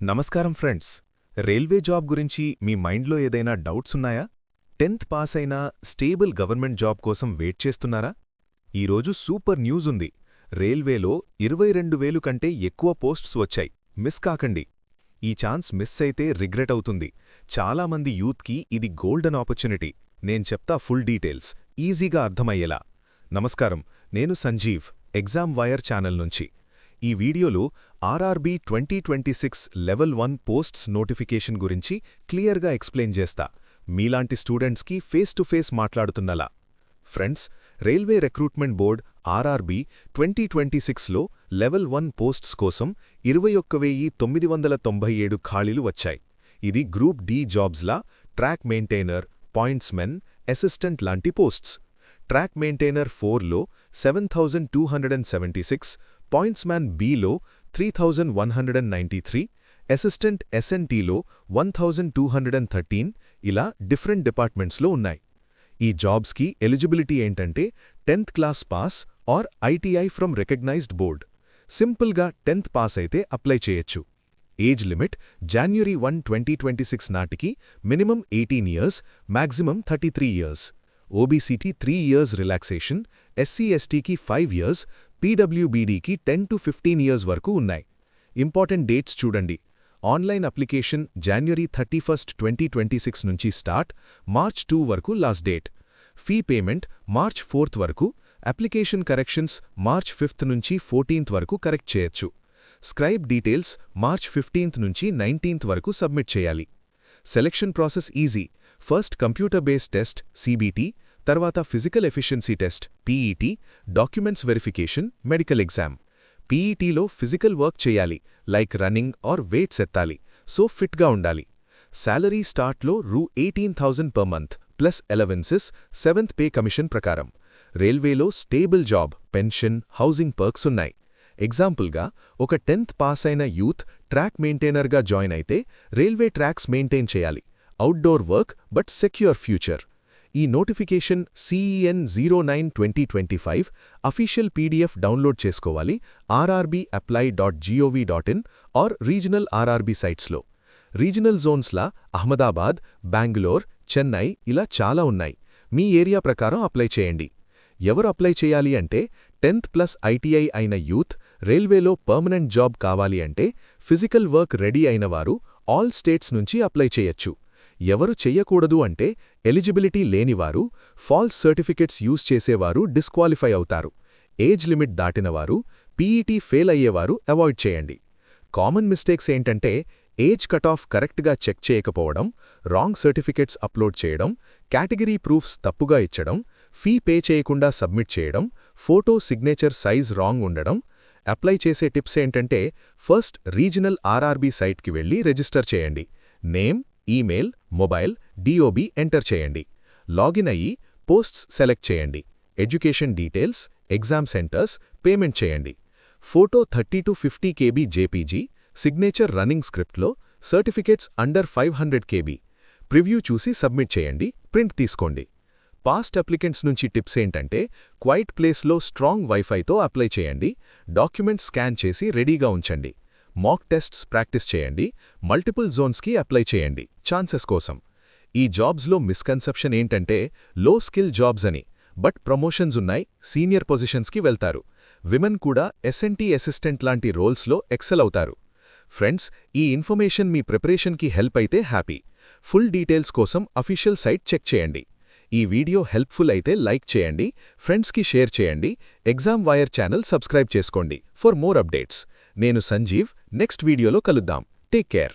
నమస్కారం friends. Railway job గురించి మీ మైండ్లో ఏదైనా డౌట్స్ ఉన్నాయా? 10th పాస్ అయినా స్టేబుల్ గవర్నమెంట్ జాబ్ కోసం వెయిట్ చేస్తున్నారా? ఈరోజు సూపర్ న్యూస్ ఉంది. రైల్వేలో 22,000 కంటే ఎక్కువ పోస్ట్స్ వచ్చాయి. మిస్ కాకండి. ఈ ఛాన్స్ మిస్ అయితే రిగ్రెట్ అవుతుంది. చాలామంది యూత్కి ఇది గోల్డెన్ ఆపర్చునిటీ. నేను చెప్తా ఫుల్ డీటెయిల్స్ ఈజీగా అర్థమయ్యేలా. నమస్కారం, నేను సంజీవ్, ఎగ్జామ్ వైర్ ఛానల్ నుంచి. ఈ వీడియోలో ఆర్ఆర్బీ 2026 లెవెల్ 1 పోస్ట్స్ నోటిఫికేషన్ గురించి క్లియర్గా ఎక్స్ప్లెయిన్ చేస్తా, మీలాంటి స్టూడెంట్స్కి ఫేస్ టు ఫేస్ మాట్లాడుతున్నలా. Friends, railway recruitment board RRB 2026లో లెవెల్ 1 పోస్ట్స్ కోసం 21,997 ఖాళీలు వచ్చాయి. ఇది గ్రూప్ డి జాబ్స్లా ట్రాక్ మెయింటైనర్, పాయింట్స్మెన్, అసిస్టెంట్ లాంటి పోస్ట్స్. ట్రాక్ మెయింటైనర్ 4లో 7,276, పాయింట్స్మ్యాన్ బిలో 3,193, అసిస్టెంట్ ఎస్ఎన్టీలో 1,213, ఇలా డిఫరెంట్ డిపార్ట్మెంట్స్లో ఉన్నాయి. ఈ జాబ్స్కి ఎలిజిబిలిటీ ఏంటంటే 10th class pass or ITI from recognised board. సింపుల్గా 10th పాస్ అయితే అప్లై చేయొచ్చు. ఏజ్ లిమిట్ January 1, 2026 నాటికి మినిమం 18 ఇయర్స్, మ్యాక్సిమం 33 ఇయర్స్. ఓబీసీకి 3 ఇయర్స్ రిలాక్సేషన్, ఎస్సీ/ఎస్టీకి 5 ఇయర్స్, పీడబ్ల్యూబీడీకి 10 to 15 ఇయర్స్ వరకు ఉన్నాయి. ఇంపార్టెంట్ డేట్స్ చూడండి. ఆన్లైన్ అప్లికేషన్ January 31, 2026 నుంచి స్టార్ట్, March 2 వరకు last date. Fee payment March 4 వరకు. అప్లికేషన్ కరెక్షన్స్ March 5 నుంచి 14 వరకు కరెక్ట్ చేయొచ్చు. స్క్రైబ్ డీటెయిల్స్ March 15 నుంచి 19 వరకు సబ్మిట్ చేయాలి. Selection process easy. First computer based test CBT, తర్వాత physical efficiency test PET, documents verification, medical exam. పీఈటీలో ఫిజికల్ వర్క్ చేయాలి, లైక్ రన్నింగ్ ఆర్ వెయిట్స్ ఎత్తాలి, సో ఫిట్గా ఉండాలి. శాలరీ స్టార్ట్లో Rs18,000 per month plus allowances 7th pay commission ప్రకారం. రైల్వేలో stable job, pension, housing perks ఉన్నాయి. ఎగ్జాంపుల్గా, ఒక 10th పాస్ అయిన యూత్ ట్రాక్ మెయింటైనర్గా జాయిన్ అయితే రైల్వే ట్రాక్స్ మెయింటైన్ చేయాలి. Outdoor work but secure future. ఈ notification CEN09/2025 official PDF download చేసుకోవాలి rrbapply.gov.in ఆర్ రీజనల్ ఆర్ఆర్బీ సైట్స్లో. రీజనల్ జోన్స్లా అహ్మదాబాద్, బెంగళూర్, చెన్నై ఇలా చాలా ఉన్నాయి. మీ ఏరియా ప్రకారం అప్లై చేయండి. ఎవరు అప్లై చేయాలి అంటే 10th ప్లస్ ఐటీఐ అయిన యూత్, రైల్వేలో పర్మనెంట్ జాబ్ కావాలి అంటే, ఫిజికల్ వర్క్ రెడీ అయినవారు ఆల్ స్టేట్స్ నుంచి అప్లై చేయొచ్చు. ఎవరు చెయ్యకూడదు అంటే ఎలిజిబిలిటీ లేనివారు, ఫాల్స్ సర్టిఫికెట్స్ యూజ్ చేసేవారు డిస్క్వాలిఫై అవుతారు. ఏజ్ లిమిట్ దాటినవారు, పీఈటీ ఫెయిల్ అయ్యేవారు అవాయిడ్ చేయండి. కామన్ మిస్టేక్స్ ఏంటంటే ఏజ్ కటాఫ్ కరెక్ట్గా చెక్ చేయకపోవడం, రాంగ్ సర్టిఫికెట్స్ అప్లోడ్ చేయడం, కేటగిరీ ప్రూఫ్స్ తప్పుగా ఇచ్చడం, ఫీ పే చేయకుండా సబ్మిట్ చేయడం, ఫోటో సిగ్నేచర్ సైజ్ రాంగ్ ఉండడం. అప్లై చేసే టిప్స్ ఏంటంటే, ఫస్ట్ రీజనల్ ఆర్ఆర్బీ సైట్కి వెళ్ళి రిజిస్టర్ చేయండి. Name, email, mobile, DOB enter చేయండి. లాగిన్ అయ్యి పోస్ట్స్ సెలెక్ట్ చేయండి. Education details, exam centres, payment చేయండి. Photo 30 to 50 KB JPG, signature running స్క్రిప్ట్లో, సర్టిఫికేట్స్ అండర్ 500 KB. ప్రివ్యూ చూసి సబ్మిట్ చేయండి, ప్రింట్ తీసుకోండి. పాస్ట్ అప్లికెంట్స్ నుంచి టిప్స్ ఏంటంటే, క్వైట్ ప్లేస్లో స్ట్రాంగ్ వైఫైతో అప్లై చేయండి. డాక్యుమెంట్స్ స్కాన్ చేసి రెడీగా ఉంచండి. మాక్ టెస్ట్స్ ప్రాక్టీస్ చేయండి. మల్టిపుల్ జోన్స్కి అప్లై చేయండి ఛాన్సెస్ కోసం. ఈ జాబ్స్లో మిస్కన్సెప్షన్ ఏంటంటే లో స్కిల్ జాబ్స్ అని, బట్ ప్రమోషన్స్ ఉన్నాయి, సీనియర్ పొజిషన్స్కి వెళ్తారు. విమెన్ కూడా ఎస్ఎన్టీ అసిస్టెంట్ లాంటి రోల్స్లో ఎక్సెల్ అవుతారు. ఫ్రెండ్స్, ఈ ఇన్ఫర్మేషన్ మీ ప్రిపరేషన్కి హెల్ప్ అయితే హ్యాపీ. ఫుల్ డీటెయిల్స్ కోసం అఫీషియల్ సైట్ చెక్ చేయండి. ఈ వీడియో హెల్ప్ఫుల్ అయితే లైక్ చేయండి, ఫ్రెండ్స్కి షేర్ చేయండి. ఎగ్జామ్ వైర్ ఛానల్ సబ్స్క్రైబ్ చేసుకోండి ఫర్ మోర్ అప్డేట్స్. నేను సంజీవ్, నెక్స్ట్ వీడియోలో కలుద్దాం. Take care.